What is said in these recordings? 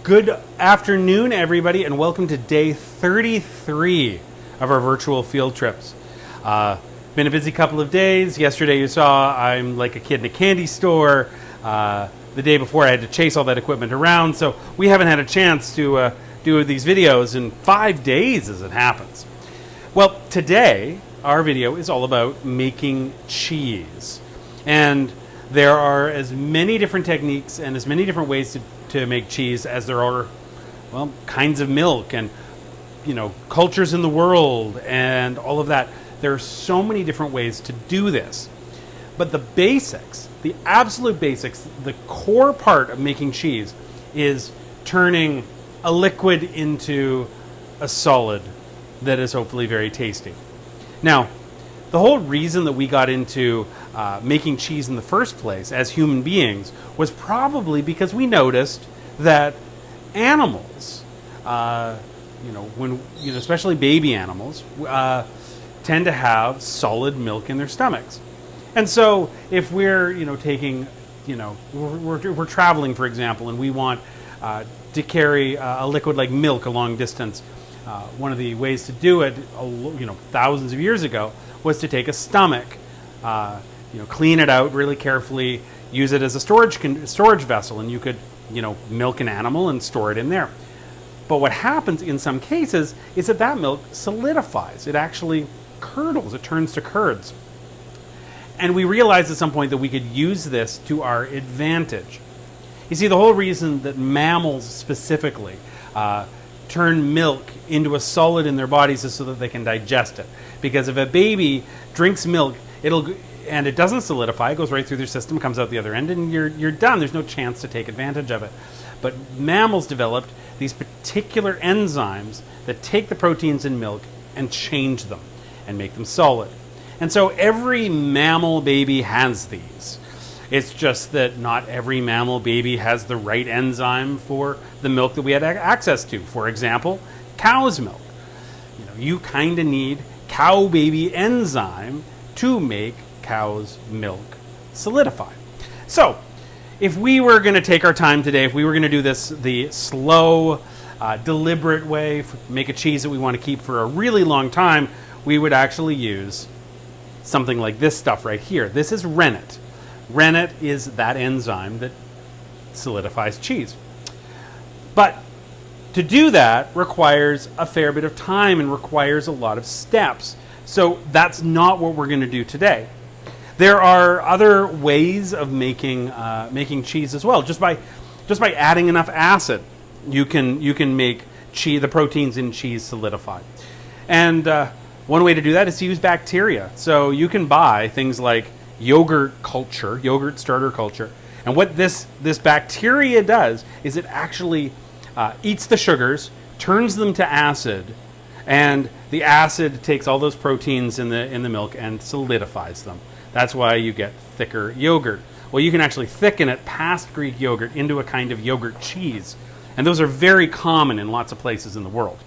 Good afternoon, everybody, and welcome to day 33 of our virtual field trips. Been a busy couple of days. Yesterday you saw I'm like a kid in a candy store. The day before I had to chase all that equipment around, so we haven't had a chance to do these videos in 5 days as it happens. Well, today our video is all about making cheese. And there are as many different techniques and as many different ways to make cheese as there are, well, kinds of milk and, cultures in the world and all of that. There are so many different ways to do this. But the basics, the absolute basics, the core part of making cheese is turning a liquid into a solid that is hopefully very tasty. Now, the whole reason that we got into making cheese in the first place as human beings was probably because we noticed that animals, especially baby animals, tend to have solid milk in their stomachs. And so if we're, we're traveling, for example, and we want to carry a liquid like milk a long distance, one of the ways to do it, thousands of years ago, was to take a stomach, clean it out really carefully, use it as a storage vessel, and you could, milk an animal and store it in there. But what happens in some cases is that milk solidifies. It actually curdles. It turns to curds. And we realized at some point that we could use this to our advantage. You see, the whole reason that mammals specifically turn milk into a solid in their bodies is so that they can digest it. Because if a baby drinks milk, and it doesn't solidify, it goes right through their system, comes out the other end, and you're done. There's no chance to take advantage of it. But mammals developed these particular enzymes that take the proteins in milk and change them and make them solid. And so every mammal baby has these. It's just that not every mammal baby has the right enzyme for the milk that we had access to. For example, cow's milk. You kind of need cow baby enzyme to make cow's milk solidify. So, if we were going to take our time today, if we were going to do this the slow, deliberate way, make a cheese that we want to keep for a really long time, we would actually use something like this stuff right here. This is rennet. Rennet is that enzyme that solidifies cheese. But to do that requires a fair bit of time and requires a lot of steps. So that's not what we're going to do today. There are other ways of making cheese as well. Just by adding enough acid, you can make the proteins in cheese solidify. And one way to do that is to use bacteria. So you can buy things like yogurt starter culture. And what this bacteria does is it actually eats the sugars, turns them to acid, and the acid takes all those proteins in the milk and solidifies them. That's why you get thicker yogurt. Well, you can actually thicken it past Greek yogurt into a kind of yogurt cheese. And those are very common in lots of places in the world.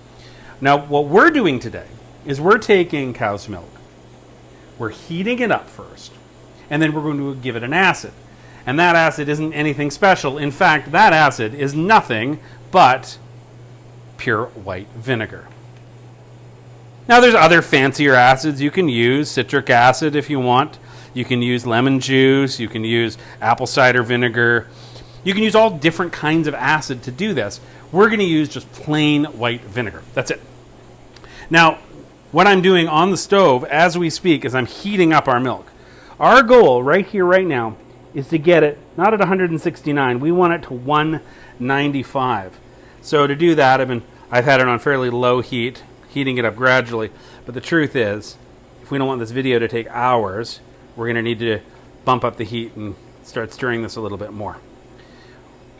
Now, what we're doing today is we're taking cow's milk. We're heating it up first, and then we're going to give it an acid. And that acid isn't anything special. In fact, that acid is nothing but pure white vinegar. Now, there's other fancier acids you can use. Citric acid if you want. You can use lemon juice. You can use apple cider vinegar. You can use all different kinds of acid to do this. We're going to use just plain white vinegar. That's it. Now, what I'm doing on the stove as we speak is I'm heating up our milk. Our goal right here, right now, is to get it not at 169. We want it to 195. So to do that, I've had it on fairly low heat, heating it up gradually. But the truth is, if we don't want this video to take hours, we're going to need to bump up the heat and start stirring this a little bit more.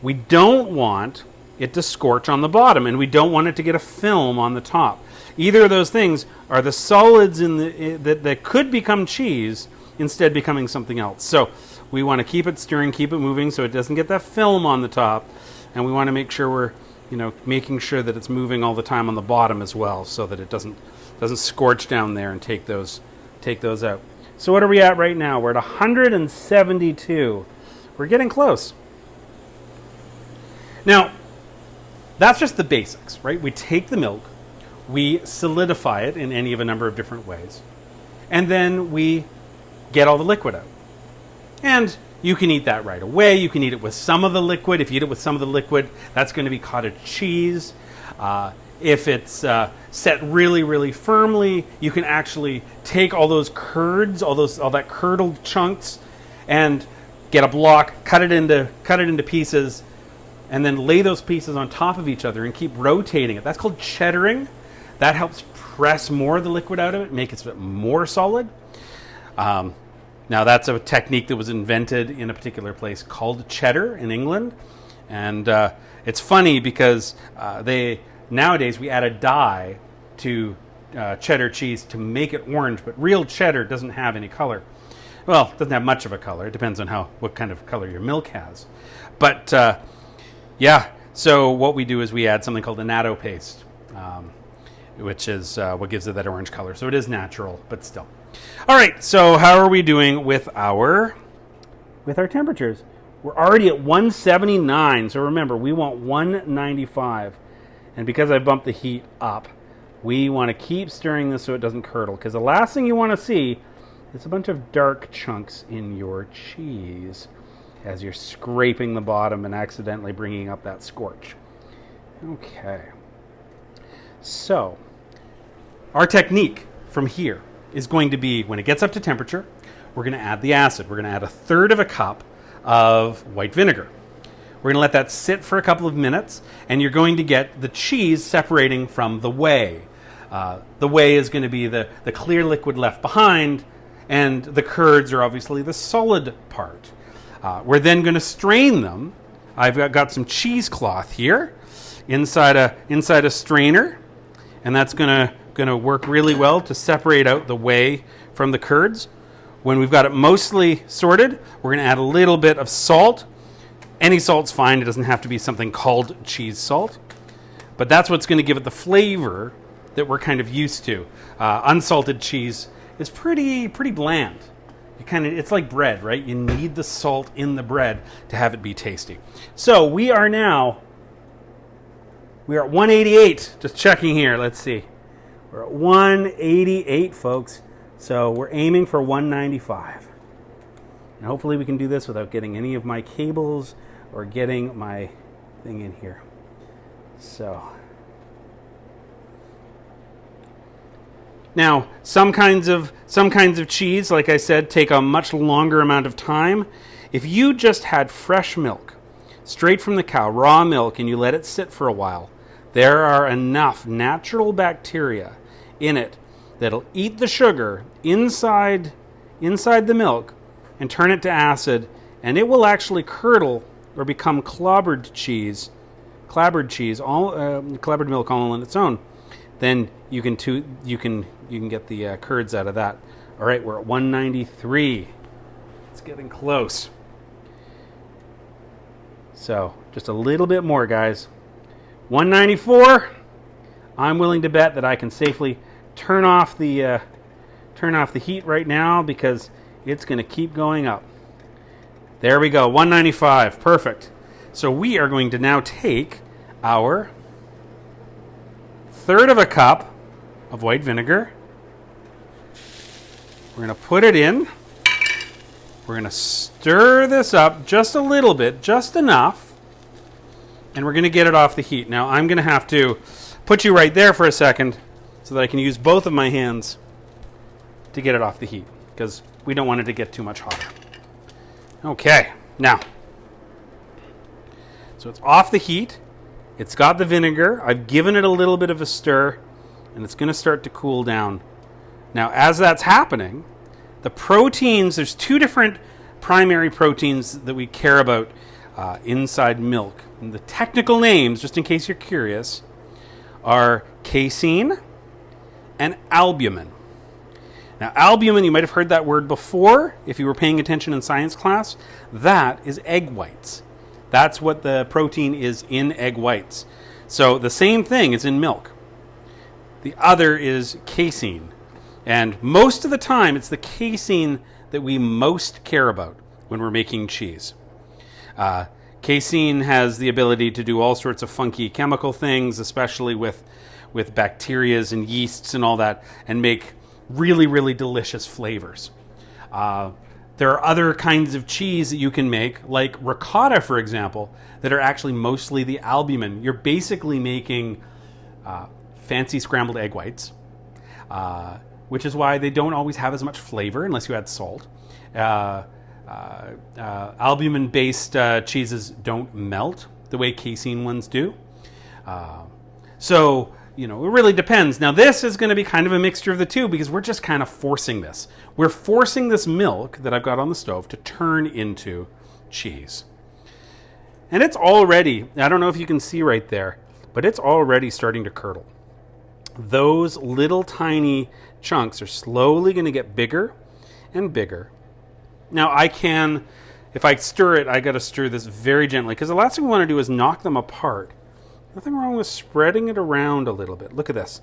We don't want it to scorch on the bottom, and we don't want it to get a film on the top. Either of those things are the solids that could become cheese, instead becoming something else. So we want to keep it stirring, keep it moving so it doesn't get that film on the top, and we want to make sure we're making sure that it's moving all the time on the bottom as well, so that it doesn't scorch down there and take those out. So what are we at right now? We're at 172. We're getting close. Now, that's just the basics, right? We take the milk, we solidify it in any of a number of different ways, and then we get all the liquid out. And you can eat that right away. You can eat it with some of the liquid. If you eat it with some of the liquid, that's going to be cottage cheese. If it's set really, really firmly, you can actually take all those curds, all that curdled chunks, and get a block, cut it into pieces, and then lay those pieces on top of each other and keep rotating it. That's called cheddaring. That helps press more of the liquid out of it, make it more solid. Now, that's a technique that was invented in a particular place called cheddar in England. And it's funny because nowadays we add a dye to cheddar cheese to make it orange, but real cheddar doesn't have any color. Well, it doesn't have much of a color. It depends on what kind of color your milk has. But so what we do is we add something called annatto paste, which is what gives it that orange color. So it is natural, but still. All right, so how are we doing with our temperatures? We're already at 179, so remember, we want 195. And because I bumped the heat up, we want to keep stirring this so it doesn't curdle, because the last thing you want to see is a bunch of dark chunks in your cheese as you're scraping the bottom and accidentally bringing up that scorch. Okay. So, our technique from here is going to be, when it gets up to temperature, we're going to add the acid. We're going to add 1/3 of a cup of white vinegar. We're going to let that sit for a couple of minutes, and you're going to get the cheese separating from the whey. The whey is going to be the clear liquid left behind, and the curds are obviously the solid part. We're then going to strain them. I've got some cheesecloth here inside a strainer, and that's going to work really well to separate out the whey from the curds. When we've got it mostly sorted, we're going to add a little bit of salt. Any salt's fine. It doesn't have to be something called cheese salt. But that's what's going to give it the flavor that we're kind of used to. Unsalted cheese is pretty bland. It's like bread, right? You need the salt in the bread to have it be tasty. So we are at 188. Just checking here. Let's see. We're at 188, folks. So we're aiming for 195. And hopefully we can do this without getting any of my cables or getting my thing in here. So now, some kinds of cheese, like I said, take a much longer amount of time. If you just had fresh milk, straight from the cow, raw milk, and you let it sit for a while, there are enough natural bacteria in it that'll eat the sugar inside the milk and turn it to acid, and it will actually curdle or become clabbered milk all on its own. Then you can get the curds out of that. All right, we're at 193. It's getting close. So just a little bit more, guys. 194. I'm willing to bet that I can safely turn off the heat right now, because it's going to keep going up. There we go, 195. Perfect. So we are going to now take our 1/3 of a cup of white vinegar. We're going to put it in. We're going to stir this up just a little bit, just enough, and we're going to get it off the heat. Now, I'm going to have to put you right there for a second so that I can use both of my hands to get it off the heat, because we don't want it to get too much hotter. Okay, now, so it's off the heat. It's got the vinegar. I've given it a little bit of a stir, and it's going to start to cool down. Now, as that's happening, the proteins, there's 2 different primary proteins that we care about inside milk. And the technical names, just in case you're curious, are casein and albumin. Now, albumin, you might have heard that word before if you were paying attention in science class. That is egg whites. That's what the protein is in egg whites. So the same thing is in milk. The other is casein. And most of the time, it's the casein that we most care about when we're making cheese. Casein has the ability to do all sorts of funky chemical things, especially with bacterias and yeasts and all that, and make really, really delicious flavors. There are other kinds of cheese that you can make, like ricotta, for example, that are actually mostly the albumin. You're basically making fancy scrambled egg whites, which is why they don't always have as much flavor unless you add salt. Albumin-based cheeses don't melt the way casein ones do. So, it really depends. Now, this is going to be kind of a mixture of the two because we're just kind of forcing this. We're forcing this milk that I've got on the stove to turn into cheese. And it's already, I don't know if you can see right there, but it's already starting to curdle. Those little tiny chunks are slowly going to get bigger and bigger. Now, if I stir it, I got to stir this very gently because the last thing we want to do is knock them apart. Nothing wrong with spreading it around a little bit. Look at this.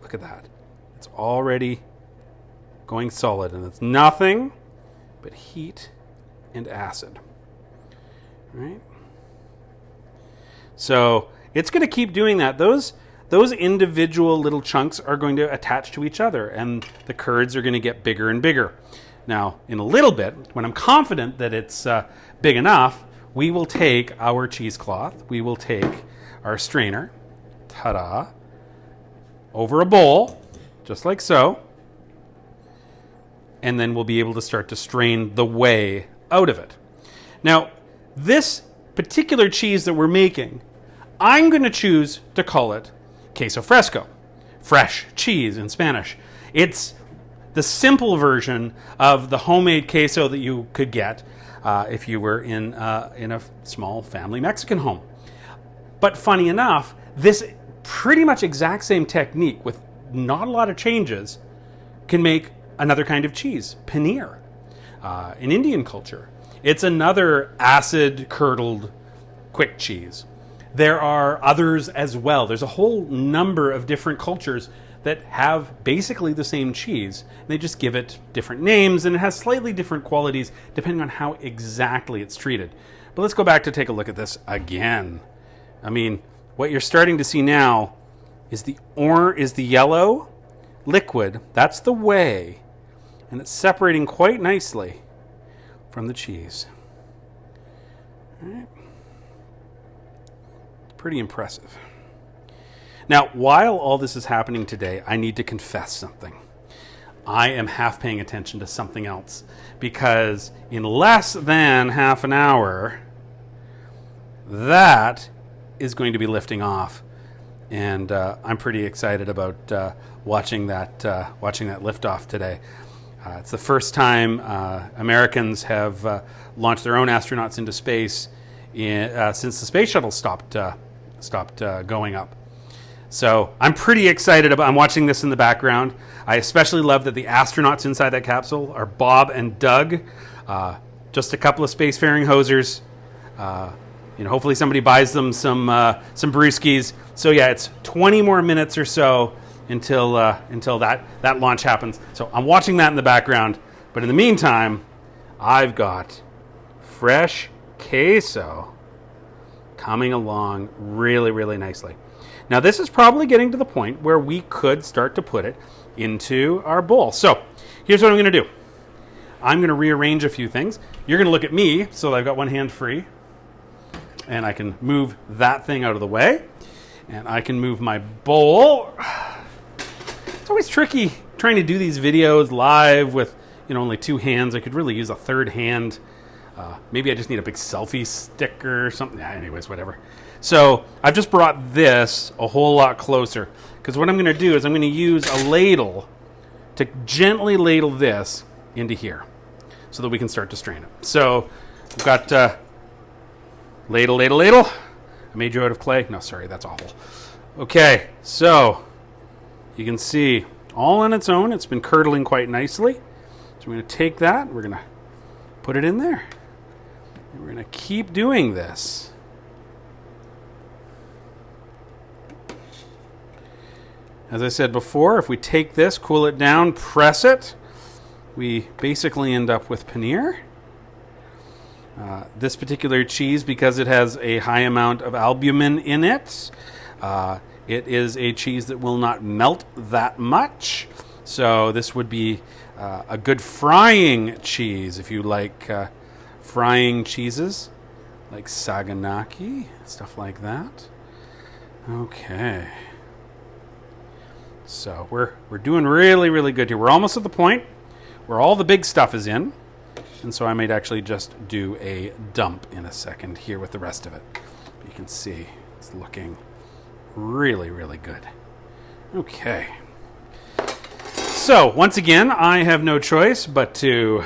Look at that. It's already going solid, and it's nothing but heat and acid. All right? So it's going to keep doing that. Those individual little chunks are going to attach to each other, and the curds are going to get bigger and bigger. Now, in a little bit, when I'm confident that it's big enough, we will take our cheesecloth, we will take our strainer, ta-da, over a bowl, just like so, and then we'll be able to start to strain the whey out of it. Now, this particular cheese that we're making, I'm going to choose to call it queso fresco, fresh cheese in Spanish. It's the simple version of the homemade queso that you could get if you were in a small family Mexican home. But funny enough, this pretty much exact same technique with not a lot of changes can make another kind of cheese, paneer, in Indian culture. It's another acid-curdled quick cheese. There are others as well. There's a whole number of different cultures that have basically the same cheese. They just give it different names, and it has slightly different qualities depending on how exactly it's treated. But let's go back to take a look at this again. I mean, what you're starting to see now is the yellow liquid. That's the whey, and it's separating quite nicely from the cheese. All right. Pretty impressive. Now, while all this is happening today, I need to confess something. I am half paying attention to something else because in less than half an hour, that is going to be lifting off, and I'm pretty excited about watching that liftoff today. It's the first time Americans have launched their own astronauts into space since the space shuttle stopped going up. So I'm pretty excited I'm watching this in the background. I especially love that the astronauts inside that capsule are Bob and Doug, just a couple of spacefaring hosers. Hopefully somebody buys them some brewskis. So yeah, it's 20 more minutes or so until that launch happens. So I'm watching that in the background. But in the meantime, I've got fresh queso coming along really, really nicely. Now this is probably getting to the point where we could start to put it into our bowl. So here's what I'm going to do. I'm going to rearrange a few things. You're going to look at me, so I've got one hand free. And I can move that thing out of the way. And I can move my bowl. It's always tricky trying to do these videos live with only two hands. I could really use a third hand. Maybe I just need a big selfie stick or something. Anyways, whatever. So I've just brought this a whole lot closer. Because what I'm going to do is I'm going to use a ladle to gently ladle this into here so that we can start to strain it. So I've got ladle. I made you out of clay. No, sorry, that's awful. Okay, so you can see all on its own. It's been curdling quite nicely. So we're going to take that. We're going to put it in there. And we're going to keep doing this. As I said before, if we take this, cool it down, press it, we basically end up with paneer. This particular cheese, because it has a high amount of albumin in it, it is a cheese that will not melt that much. So this would be a good frying cheese if you like frying cheeses, like saganaki, stuff like that. Okay. So we're doing really, really good here. We're almost at the point where all the big stuff is in. And so I might actually just do a dump in a second here with the rest of it. You can see it's looking really, really good. Okay. So once again, I have no choice but to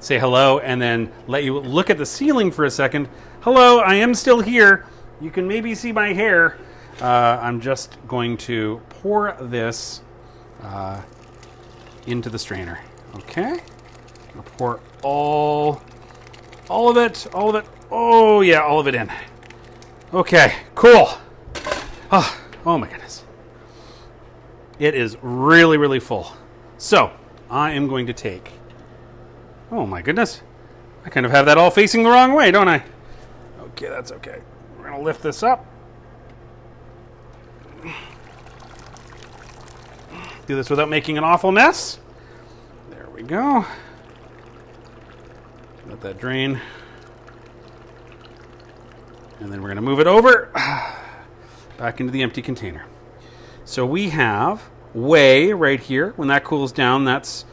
say hello and then let you look at the ceiling for a second. Hello, I am still here. You can maybe see my hair. I'm just going to pour this into the strainer. Okay. I'll pour all of it. Oh yeah, all of it in. Okay, cool. Oh my goodness. It is really, really full. So I am going to take, oh my goodness, I kind of have that all facing the wrong way, don't I? Okay, that's okay. We're going to lift this up. Do this without making an awful mess. There we go. Let that drain. And then we're going to move it over back into the empty container. So we have whey right here. When that cools down, that's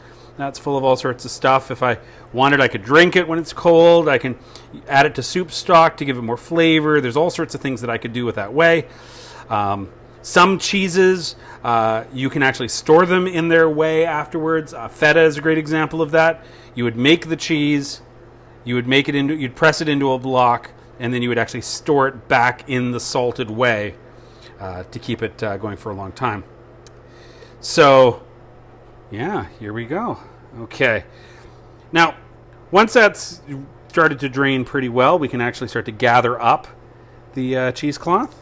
full of all sorts of stuff. If I wanted, I could drink it when it's cold. I can add it to soup stock to give it more flavor. There's all sorts of things that I could do with that whey. Some cheeses, you can actually store them in their whey afterwards. Feta is a great example of that. You would make the cheese, you'd press it into a block, and then you would actually store it back in the salted whey to keep it going for a long time. So, yeah, here we go. Okay. Now, once that's started to drain pretty well, we can actually start to gather up the cheesecloth.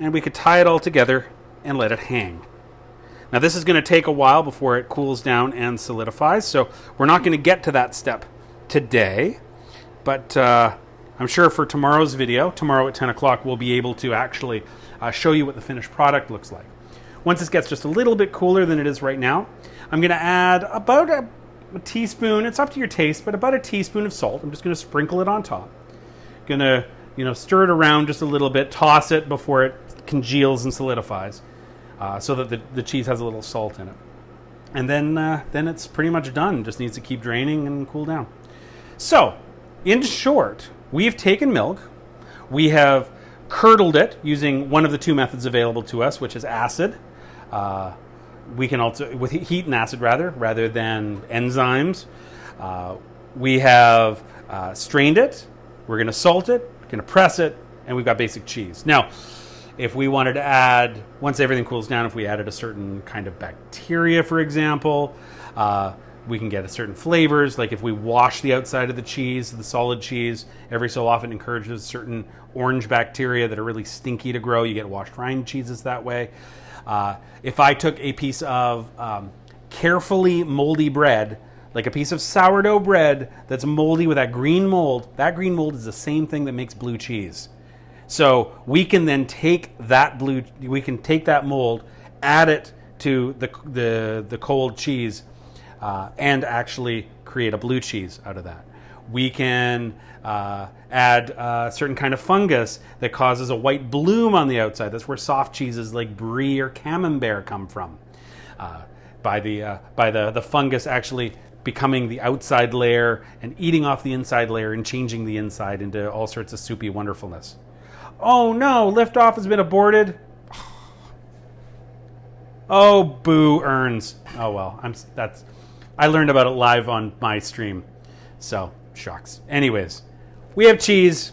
And we could tie it all together and let it hang. Now, this is going to take a while before it cools down and solidifies, so we're not going to get to that step today. But I'm sure for tomorrow's video, tomorrow at 10 o'clock, we'll be able to actually show you what the finished product looks like. Once this gets just a little bit cooler than it is right now, I'm going to add about a teaspoon, it's up to your taste, but about a teaspoon of salt. I'm just going to sprinkle it on top. Going to, stir it around just a little bit, toss it before it congeals and solidifies, so that the cheese has a little salt in it. And then it's pretty much done. Just needs to keep draining and cool down. So, in short, we've taken milk, we have curdled it using one of the two methods available to us, which is acid. We can also, with heat and acid rather than enzymes. We have strained it, we're going to salt it, going to press it, and we've got basic cheese. Now, if we wanted to add, once everything cools down, if we added a certain kind of bacteria, for example, we can get a certain flavors. Like if we wash the outside of the cheese, the solid cheese, every so often encourages certain orange bacteria that are really stinky to grow. You get washed rind cheeses that way. If I took a piece of carefully moldy bread, like a piece of sourdough bread that's moldy with that green mold is the same thing that makes blue cheese. So we can then take that mold, add it to the cold cheese, and actually create a blue cheese out of that. We can add a certain kind of fungus that causes a white bloom on the outside. That's where soft cheeses like brie or camembert come from. By the fungus actually becoming the outside layer and eating off the inside layer and changing the inside into all sorts of soupy wonderfulness. Oh no, liftoff has been aborted. Oh, boo earns. Oh well, I learned about it live on my stream. So, shucks. Anyways, we have cheese.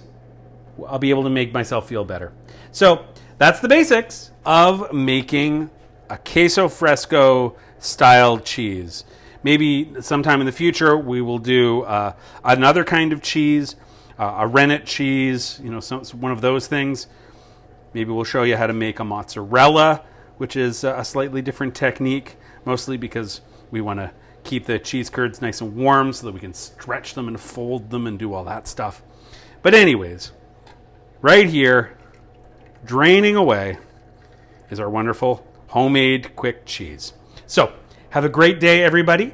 I'll be able to make myself feel better. So, that's the basics of making a queso fresco style cheese. Maybe sometime in the future we will do another kind of cheese, a rennet cheese, one of those things. Maybe we'll show you how to make a mozzarella, which is a slightly different technique, mostly because we want to keep the cheese curds nice and warm so that we can stretch them and fold them and do all that stuff. But anyways, right here, draining away, is our wonderful homemade quick cheese. So, have a great day, everybody.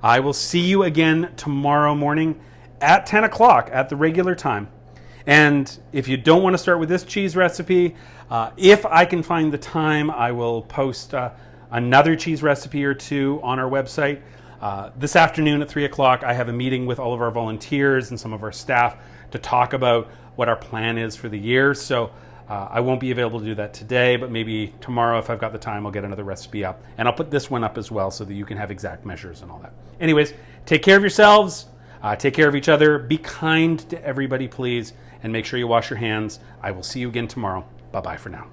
I will see you again tomorrow morning at 10 o'clock at the regular time. And if you don't want to start with this cheese recipe, if I can find the time, I will post another cheese recipe or two on our website. This afternoon at 3 o'clock, I have a meeting with all of our volunteers and some of our staff to talk about what our plan is for the year. So I won't be available to do that today, but maybe tomorrow, if I've got the time, I'll get another recipe up. And I'll put this one up as well so that you can have exact measures and all that. Anyways, take care of yourselves. Take care of each other. Be kind to everybody, please. And make sure you wash your hands. I will see you again tomorrow. Bye-bye for now.